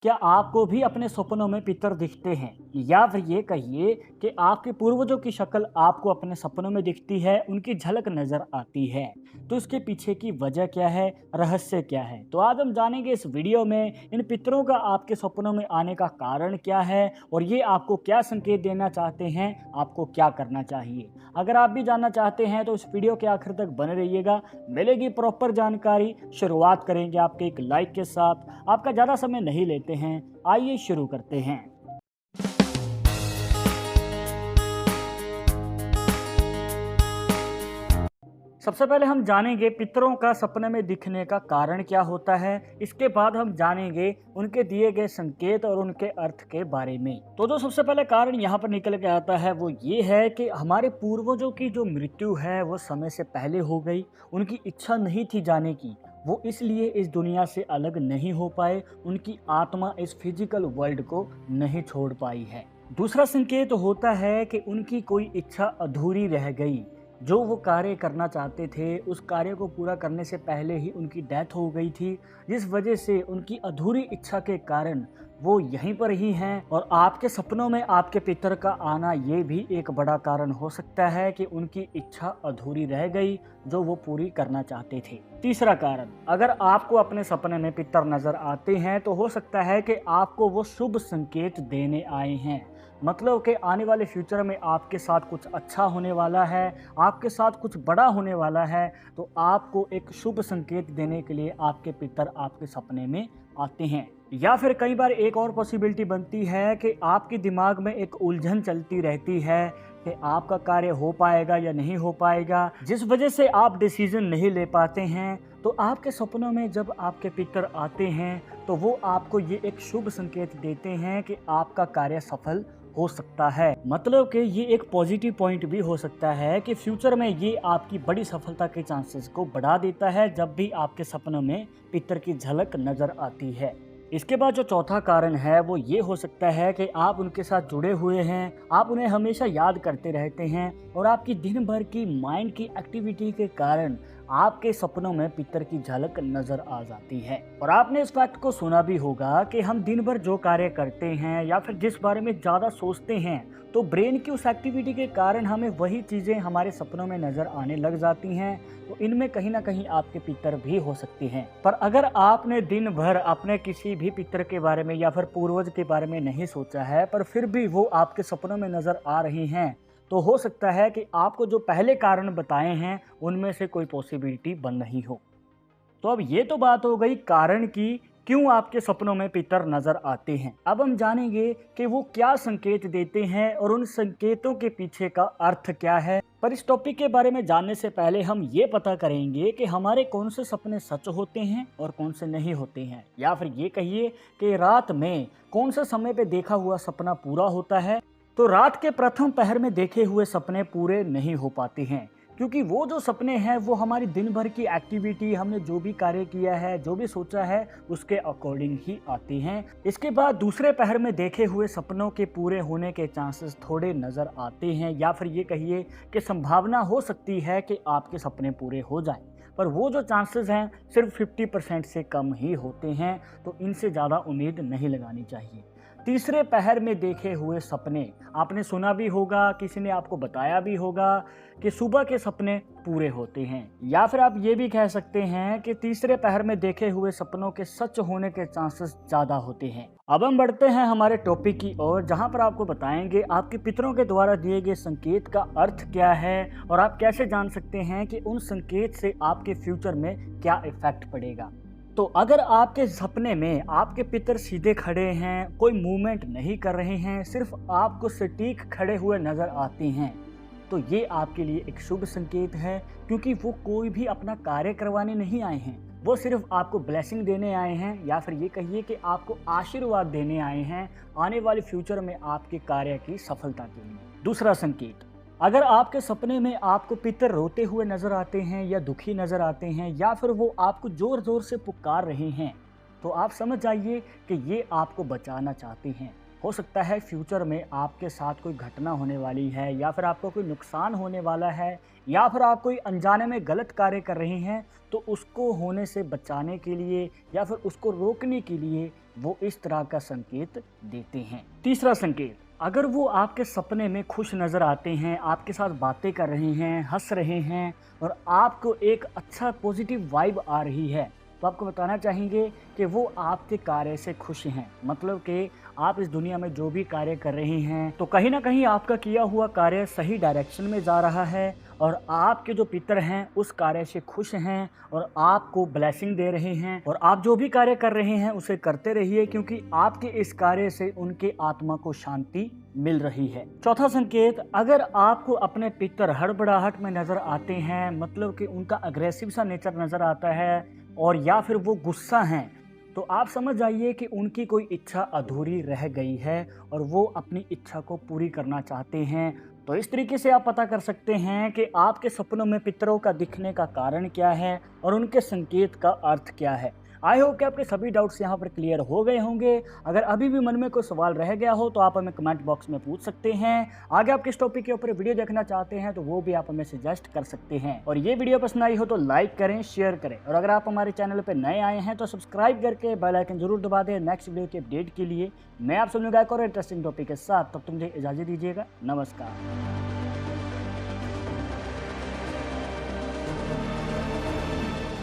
क्या आपको भी अपने सपनों में पितर दिखते हैं? या फिर ये कहिए कि आपके पूर्वजों की शक्ल आपको अपने सपनों में दिखती है, उनकी झलक नज़र आती है। तो इसके पीछे की वजह क्या है, रहस्य क्या है? तो आज हम जानेंगे इस वीडियो में इन पितरों का आपके सपनों में आने का कारण क्या है और ये आपको क्या संकेत देना चाहते हैं, आपको क्या करना चाहिए। अगर आप भी जानना चाहते हैं तो इस वीडियो के आखिर तक बने रहिएगा, मिलेगी प्रॉपर जानकारी। शुरुआत करेंगे आपके एक लाइक के साथ। आपका ज़्यादा समय नहीं लेते हैं, आइए शुरू करते हैं। सबसे पहले हम जानेंगे पितरों का सपने में दिखने का कारण क्या होता है। इसके बाद हम जानेंगे उनके दिए गए संकेत और उनके अर्थ के बारे में। तो जो सबसे पहले कारण यहाँ पर निकल के आता है वो ये है कि हमारे पूर्वजों की जो मृत्यु है वो समय से पहले हो गई। उनकी इच्छा नहीं थी जाने की, वो इसलिए इस दुनिया से अलग नहीं हो पाए। उनकी आत्मा इस फिजिकल वर्ल्ड को नहीं छोड़ पाई है। दूसरा संकेत होता है कि उनकी कोई इच्छा अधूरी रह गई। जो वो कार्य करना चाहते थे उस कार्य को पूरा करने से पहले ही उनकी डेथ हो गई थी, जिस वजह से उनकी अधूरी इच्छा के कारण वो यहीं पर ही हैं। और आपके सपनों में आपके पितर का आना ये भी एक बड़ा कारण हो सकता है कि उनकी इच्छा अधूरी रह गई जो वो पूरी करना चाहते थे। तीसरा कारण, अगर आपको अपने सपने में पितर नजर आते हैं तो हो सकता है कि आपको वो शुभ संकेत देने आए हैं। मतलब कि आने वाले फ्यूचर में आपके साथ कुछ अच्छा होने वाला है, आपके साथ कुछ बड़ा होने वाला है, तो आपको एक शुभ संकेत देने के लिए आपके पितर आपके सपने में आते हैं। या फिर कई बार एक और पॉसिबिलिटी बनती है कि आपके दिमाग में एक उलझन चलती रहती है कि आपका कार्य हो पाएगा या नहीं हो पाएगा, जिस वजह से आप डिसीजन नहीं ले पाते हैं। तो आपके सपनों में जब आपके पितर आते हैं तो वो आपको ये एक शुभ संकेत देते हैं कि आपका कार्य सफल हो सकता है। मतलब कि ये एक पॉजिटिव पॉइंट भी हो सकता है कि फ्यूचर में ये आपकी बड़ी सफलता के चांसेस को बढ़ा देता है जब भी आपके सपनों में पितर की झलक नजर आती है। इसके बाद जो चौथा कारण है वो ये हो सकता है कि आप उनके साथ जुड़े हुए हैं, आप उन्हें हमेशा याद करते रहते हैं और आपकी दिन भर की माइंड की एक्टिविटी के कारण आपके सपनों में पितर की झलक नजर आ जाती है। और आपने इस फैक्ट को सुना भी होगा कि हम दिन भर जो कार्य करते हैं या फिर जिस बारे में ज़्यादा सोचते हैं तो ब्रेन की उस एक्टिविटी के कारण हमें वही चीज़ें हमारे सपनों में नजर आने लग जाती हैं। तो इनमें कहीं ना कहीं आपके पितर भी हो सकते हैं। पर अगर आपने दिन भर अपने किसी भी पितर के बारे में या फिर पूर्वज के बारे में नहीं सोचा है पर फिर भी वो आपके सपनों में नजर आ रही हैं, तो हो सकता है कि आपको जो पहले कारण बताए हैं उनमें से कोई पॉसिबिलिटी बन रही हो। तो अब ये तो बात हो गई कारण की क्यों आपके सपनों में पितर नजर आते हैं। अब हम जानेंगे कि वो क्या संकेत देते हैं और उन संकेतों के पीछे का अर्थ क्या है। पर इस टॉपिक के बारे में जानने से पहले हम ये पता करेंगे कि हमारे कौन से सपने सच होते हैं और कौन से नहीं होते हैं। या फिर ये कहिए कि रात में कौन से समय पे देखा हुआ सपना पूरा होता है। तो रात के प्रथम पहर में देखे हुए सपने पूरे नहीं हो पाते हैं, क्योंकि वो जो सपने हैं वो हमारी दिन भर की एक्टिविटी, हमने जो भी कार्य किया है, जो भी सोचा है उसके अकॉर्डिंग ही आती हैं। इसके बाद दूसरे पहर में देखे हुए सपनों के पूरे होने के चांसेस थोड़े नज़र आते हैं, या फिर ये कहिए कि संभावना हो सकती है कि आपके सपने पूरे हो जाएं। पर वो जो चांसेस हैं सिर्फ 50% से कम ही होते हैं, तो इनसे ज़्यादा उम्मीद नहीं लगानी चाहिए। तीसरे पहर में देखे हुए सपने आपने सुना भी होगा, किसी ने आपको बताया भी होगा कि सुबह के सपने पूरे होते हैं। या फिर आप ये भी कह सकते हैं कि तीसरे पहर में देखे हुए सपनों के सच होने के चांसेस ज़्यादा होते हैं। अब हम बढ़ते हैं हमारे टॉपिक की ओर, जहां पर आपको बताएंगे आपके पितरों के द्वारा दिए गए संकेत का अर्थ क्या है और आप कैसे जान सकते हैं कि उन संकेत से आपके फ्यूचर में क्या इफेक्ट पड़ेगा। तो अगर आपके सपने में आपके पितर सीधे खड़े हैं, कोई मूवमेंट नहीं कर रहे हैं, सिर्फ आपको सटीक खड़े हुए नजर आते हैं, तो ये आपके लिए एक शुभ संकेत है, क्योंकि वो कोई भी अपना कार्य करवाने नहीं आए हैं, वो सिर्फ आपको ब्लेसिंग देने आए हैं, या फिर ये कहिए कि आपको आशीर्वाद देने आए हैं आने वाले फ्यूचर में आपके कार्य की सफलता के लिए। दूसरा संकेत, अगर आपके सपने में आपको पितर रोते हुए नजर आते हैं या दुखी नजर आते हैं या फिर वो आपको जोर जोर से पुकार रहे हैं, तो आप समझ जाइए कि ये आपको बचाना चाहते हैं। हो सकता है फ्यूचर में आपके साथ कोई घटना होने वाली है या फिर आपको कोई नुकसान होने वाला है या फिर आप कोई अनजाने में गलत कार्य कर रहे हैं, तो उसको होने से बचाने के लिए या फिर उसको रोकने के लिए वो इस तरह का संकेत देते हैं। तीसरा संकेत, अगर वो आपके सपने में खुश नज़र आते हैं, आपके साथ बातें कर रहे हैं, हंस रहे हैं और आपको एक अच्छा पॉजिटिव वाइब आ रही है, तो आपको बताना चाहेंगे कि वो आपके कार्य से खुश हैं। मतलब कि आप इस दुनिया में जो भी कार्य कर रहे हैं तो कहीं ना कहीं आपका किया हुआ कार्य सही डायरेक्शन में जा रहा है और आपके जो पितर हैं उस कार्य से खुश हैं और आपको ब्लेसिंग दे रहे हैं। और आप जो भी कार्य कर रहे हैं उसे करते रहिए, क्योंकि आपके इस कार्य से उनके आत्मा को शांति मिल रही है। चौथा संकेत, अगर आपको अपने पितर हड़बड़ाहट में नजर आते हैं, मतलब कि उनका अग्रेसिव सा नेचर नजर आता है और या फिर वो गुस्सा हैं, तो आप समझ जाइए कि उनकी कोई इच्छा अधूरी रह गई है और वो अपनी इच्छा को पूरी करना चाहते हैं। तो इस तरीके से आप पता कर सकते हैं कि आपके सपनों में पितरों का दिखने का कारण क्या है और उनके संकेत का अर्थ क्या है। आई होप कि आपके सभी डाउट्स यहाँ पर क्लियर हो गए होंगे। अगर अभी भी मन में कोई सवाल रह गया हो तो आप हमें कमेंट बॉक्स में पूछ सकते हैं। आगे आप किस टॉपिक के ऊपर वीडियो देखना चाहते हैं तो वो भी आप हमें सजेस्ट कर सकते हैं। और ये वीडियो पसंद आई हो तो लाइक करें, शेयर करें और अगर आप हमारे चैनल पर नए आए हैं तो सब्सक्राइब करके बेल आइकन जरूर दबा दें नेक्स्ट वीडियो के अपडेट के लिए। मैं आप सब लोग एक और इंटरेस्टिंग टॉपिक के साथ, तब तक मुझे इजाजत दीजिएगा। नमस्कार।